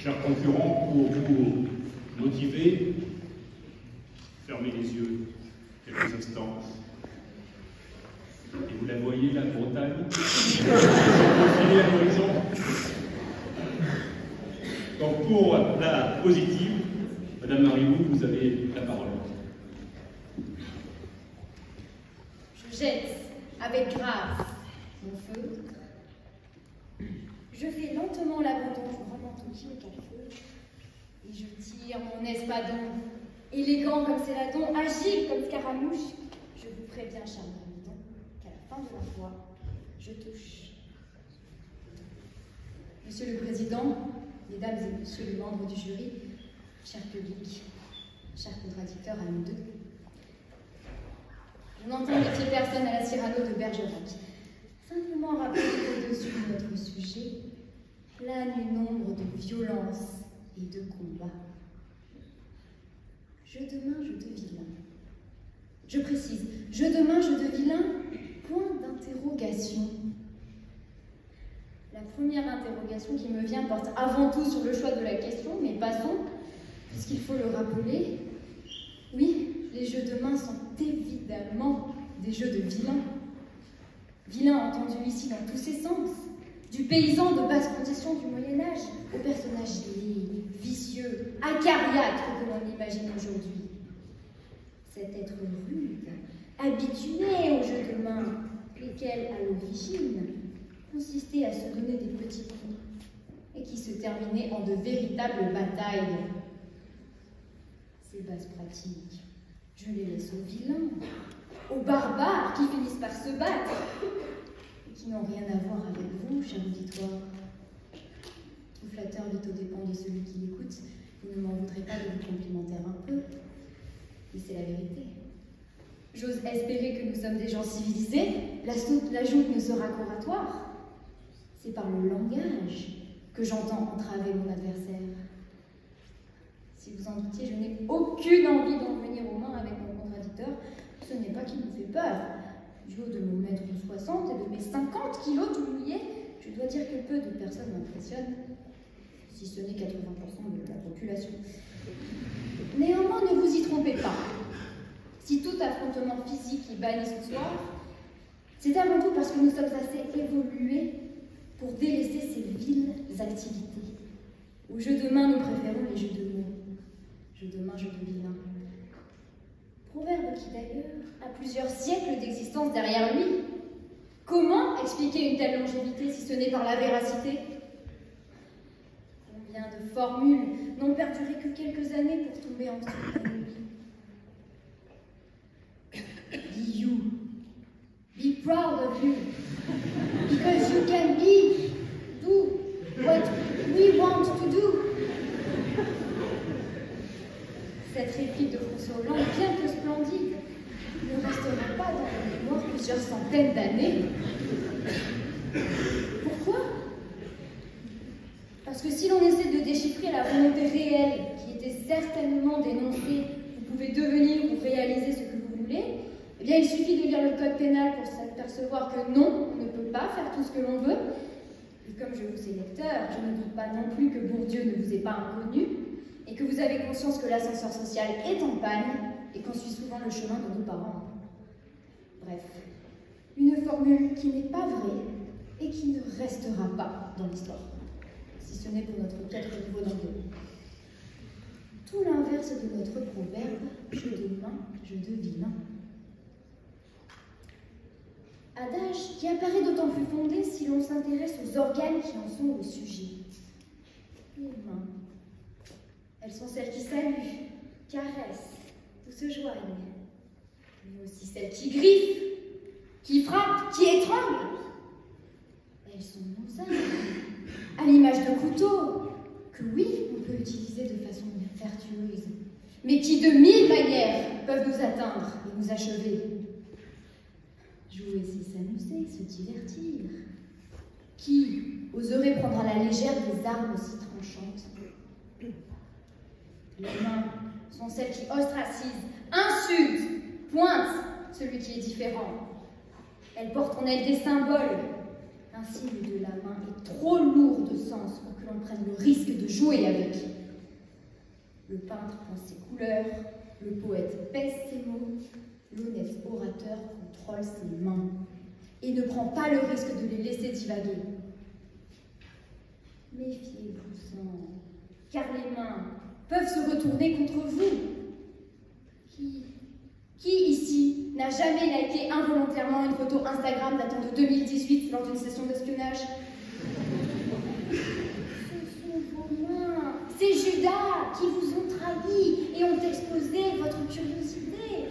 Chers concurrents, pour vous motiver, fermez les yeux quelques instants. Et vous la voyez, la Bretagne, profilée à l'horizon. Donc pour la positive, Madame Marioux, vous avez la parole. Je jette avec grâce mon feu. Je fais lentement l'abandon du grand manteau qui est en feu. Et je tire mon espadon, élégant comme Céladon, agile comme Scaramouche. Je vous préviens, cher Myrmidon, qu'à la fin de la voie, je touche. Monsieur le Président, Mesdames et Messieurs les membres du jury, cher public, chers contradicteurs à nous deux, je n'entends défier personne à la Cyrano de Bergerac. Simplement rappeler qu'au-dessus de notre sujet plane une ombre de violence et de combat. Je de main, je de vilain. Je précise, je de main, je de vilain, point d'interrogation. La première interrogation qui me vient porte avant tout sur le choix de la question, mais passons, puisqu'il faut le rappeler. Oui, les jeux de main sont évidemment des jeux de vilains. Vilain entendu ici dans tous ses sens, du paysan de basse condition du Moyen-Âge au personnage laid, vicieux, acariâtre que l'on imagine aujourd'hui. Cet être rude, habitué aux jeux de main, lesquels, à l'origine, consistaient à se donner des petits coups et qui se terminaient en de véritables batailles. Ces basses pratiques, je les laisse aux vilains, aux barbares qui finissent par se battre et qui n'ont rien à voir avec vous, cher auditoire. Tout flatteur vit aux dépens de celui qui l'écoute. Vous ne m'en voudrez pas de vous complimenter un peu, mais c'est la vérité. J'ose espérer que nous sommes des gens civilisés. La joute ne sera qu'oratoire. C'est par le langage que j'entends entraver mon adversaire. Si vous en doutiez, je n'ai aucune envie d'en venir aux mains avec mon contradicteur. Ce n'est pas qu'il me fait peur. Du haut de mon mètre 60 et de mes 50 kilos tout mouillés, je dois dire que peu de personnes m'impressionnent, si ce n'est 80% de la population. Néanmoins, ne vous y trompez pas. Si tout affrontement physique est banni ce soir, c'est avant tout parce que nous sommes assez évolués pour délaisser ces viles activités. Aux jeux de main, nous préférons les jeux de mots. Jeux de main, jeux de vilain. Proverbe qui d'ailleurs a plusieurs siècles d'existence derrière lui. Comment expliquer une telle longévité si ce n'est par la véracité? Combien de formules n'ont perduré que quelques années pour tomber en dessous de la nuit? Be you. Be proud of you. Because you can do what we want to do. Cette réplique de François Hollande, bien que splendide, ne restera pas dans la mémoire plusieurs centaines d'années. Pourquoi? Parce que si l'on essaie de déchiffrer la volonté réelle qui était certainement dénoncée, vous pouvez devenir ou réaliser ce que vous voulez, eh bien il suffit de lire le code pénal pour s'apercevoir que non, on ne peut pas faire tout ce que l'on veut. Et comme je vous sais lecteur, je ne doute pas non plus que Bourdieu ne vous est pas inconnu, et que vous avez conscience que l'ascenseur social est en panne et qu'on suit souvent le chemin de nos parents. Bref, une formule qui n'est pas vraie et qui ne restera pas dans l'histoire, si ce n'est pour notre piètre niveau d'anglais. Tout l'inverse de notre proverbe, jeu de main, jeu de vilain. Adage qui apparaît d'autant plus fondé si l'on s'intéresse aux organes qui en sont au sujet. Les mains. Elles sont celles qui saluent, caressent, ou se joignent. Mais aussi celles qui griffent, qui frappent, qui étranglent. Elles sont nos armes, à l'image de couteaux, que oui, on peut utiliser de façon vertueuse, mais qui de 1000 manières peuvent nous atteindre et nous achever. Jouer, c'est s'amuser, se divertir. Qui oserait prendre à la légère des armes aussi tranchantes? Les mains sont celles qui ostracisent, insultent, pointent celui qui est différent. Elles portent en elles des symboles, Un signe de la main est trop lourd de sens pour que l'on prenne le risque de jouer avec. Le peintre prend ses couleurs, le poète pèse ses mots, l'honnête orateur contrôle ses mains et ne prend pas le risque de les laisser divaguer. Méfiez-vous-en, car les mains peuvent se retourner contre vous. Qui ici n'a jamais liké involontairement une photo Instagram datant de 2018 lors d'une session d'espionnage? Ce sont vos mains, c'est Judas qui vous ont trahi et ont exposé votre curiosité.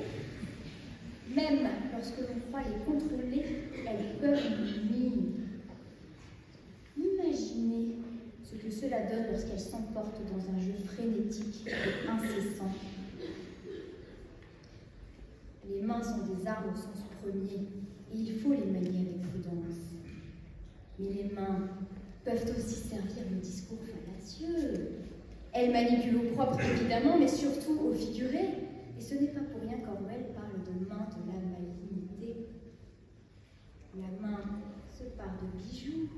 Même lorsque l'on croit les contrôler, elles peuvent nous nuire. Imaginez ce que cela donne lorsqu'elles s'emportent dans un jeu frénétique et incessant. Les mains sont des armes au sens premier, et il faut les manier avec prudence. Mais les mains peuvent aussi servir le discours fallacieux. Elles manipulent au propre, évidemment, mais surtout au figuré. Et ce n'est pas pour rien qu'Orwell parle de main de la malignité. La main se part de bijoux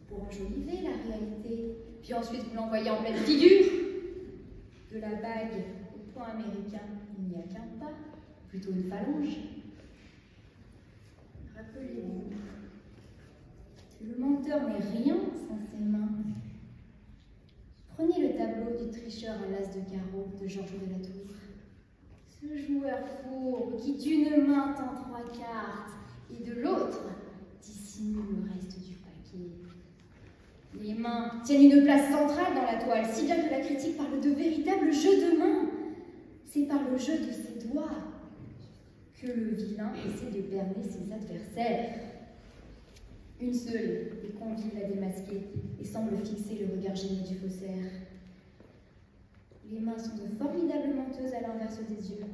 pour enjoliver la réalité, puis ensuite vous l'envoyez en pleine figure. De la bague au point américain, il n'y a qu'un pas. Plutôt une phalange. Rappelez-vous que le menteur n'est rien sans ses mains. Prenez le tableau du tricheur à l'as de carreau de Georges de la Tour. Ce joueur fourbe qui d'une main tend 3 cartes et de l'autre dissimule le reste du paquet. Les mains tiennent une place centrale dans la toile, si bien que la critique parle de véritable jeu de main. C'est par le jeu de ses doigts que le vilain essaie de berner ses adversaires. Une seule est convive à démasquer et semble fixer le regard gêné du faussaire. Les mains sont de formidables menteuses à l'inverse des yeux.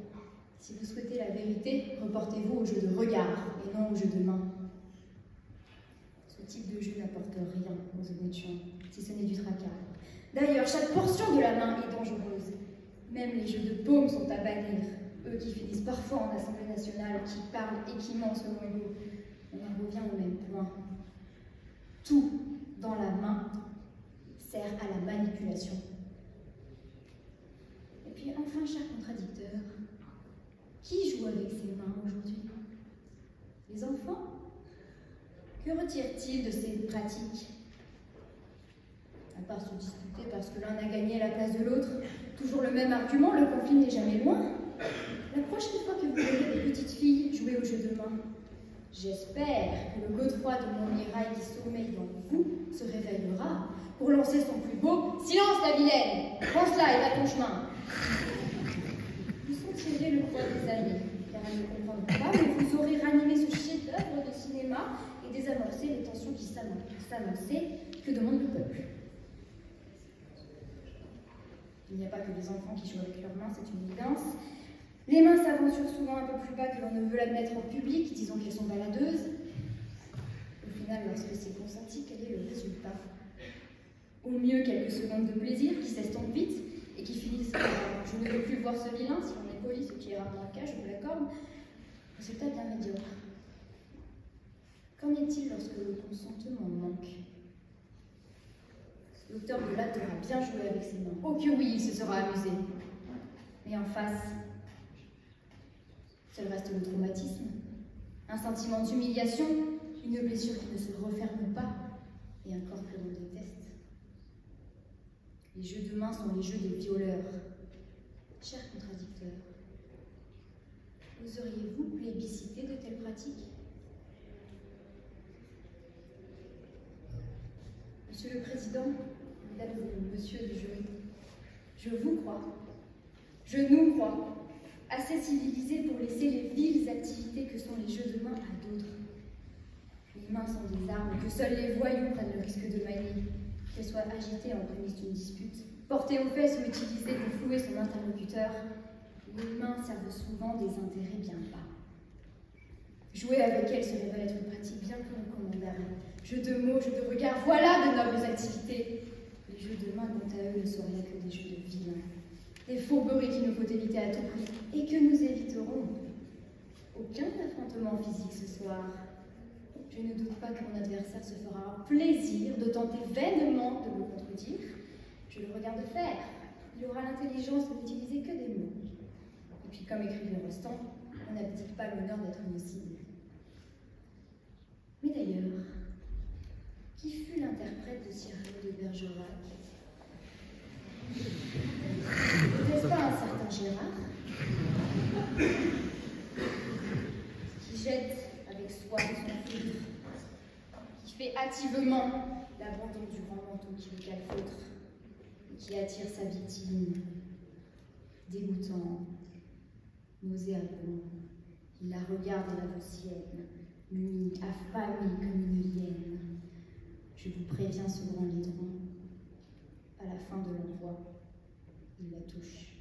Si vous souhaitez la vérité, reportez-vous au jeu de regard et non au jeu de main. Ce type de jeu n'apporte rien aux honnêtes, si ce n'est du tracas. D'ailleurs, chaque portion de la main est dangereuse. Même les jeux de paume sont à bannir. Eux qui finissent parfois en Assemblée nationale, qui parlent et qui mentent selon les goûts. On en revient au même point. Tout dans la main sert à la manipulation. Et puis enfin, cher contradicteur, qui joue avec ses mains aujourd'hui? Les enfants? Que retirent-ils de ces pratiques? À part se disputer parce que l'un a gagné à la place de l'autre, toujours le même argument, le conflit n'est jamais loin. La prochaine fois que vous verrez des petites filles jouer au jeu de main, j'espère que le Godefroy de Montmirail qui sommeille dans vous se réveillera pour lancer son plus beau « Silence, la vilaine! Pense là et va ton chemin !» Vous sentirez le poids des années, car elle ne comprendra pas, mais vous aurez ranimé ce chef-d'œuvre de cinéma et désamorcé les tensions qui s'annonçaient. Que demande le peuple? Il n'y a pas que les enfants qui jouent avec leurs mains, c'est une évidence. Les mains s'aventurent souvent un peu plus bas que l'on ne veut l'admettre en public, disons qu'elles sont baladeuses. Au final, lorsque c'est consenti, quel est le résultat? Au mieux, quelques secondes de plaisir qui s'estompent vite et qui finissent par « je ne veux plus voir ce vilain », si on est poli, ce qui est rarement le cas, je vous l'accorde. Résultat bien médiocre. Qu'en est-il lorsque le consentement manque? L'auteur de l'acte aura bien joué avec ses mains. Oh que oui, il se sera amusé. Mais en face, seul reste le traumatisme, un sentiment d'humiliation, une blessure qui ne se referme pas, et un corps que l'on déteste. Les jeux de main sont les jeux des violeurs. Chers contradicteurs, oseriez-vous plébisciter de telles pratiques? Monsieur le Président, Mesdames et Messieurs du jury, je vous crois, je nous crois, assez civilisés pour laisser les viles activités que sont les jeux de main à d'autres. Les mains sont des armes que seuls les voyous prennent le risque de manier, qu'elles soient agitées en prémisse d'une dispute, portées aux fesses ou utilisées pour flouer son interlocuteur. Les mains servent souvent des intérêts bien bas. Jouer avec elles se révèle être une pratique bien plus recommandable. Jeux de mots, jeux de regard, voilà de nobles activités. Les jeux de main, quant à eux, ne sont rien que des jeux de vilains. Des fourberies qu'il nous faut éviter à tout prix, et que nous éviterons. Aucun affrontement physique ce soir. Je ne doute pas que mon adversaire se fera un plaisir de tenter vainement de me contredire. Je le regarde faire. Il aura l'intelligence de n'utiliser que des mots. Et puis, comme écrivait Rostand, on n'abdique pas l'honneur d'être une cible. Mais d'ailleurs, qui fut l'interprète de Cyrano de Bergerac? N'est-ce pas un certain Gérard qui jette avec soin son foudre, qui fait hâtivement l'abandon du grand manteau qui le calfeutre et qui attire sa victime, dégoûtant, nauséabond. Il la regarde la vaucienne, unie, affamée comme une hyène. Je vous préviens ce grand laidron, à la fin de l'envoi, il la touche.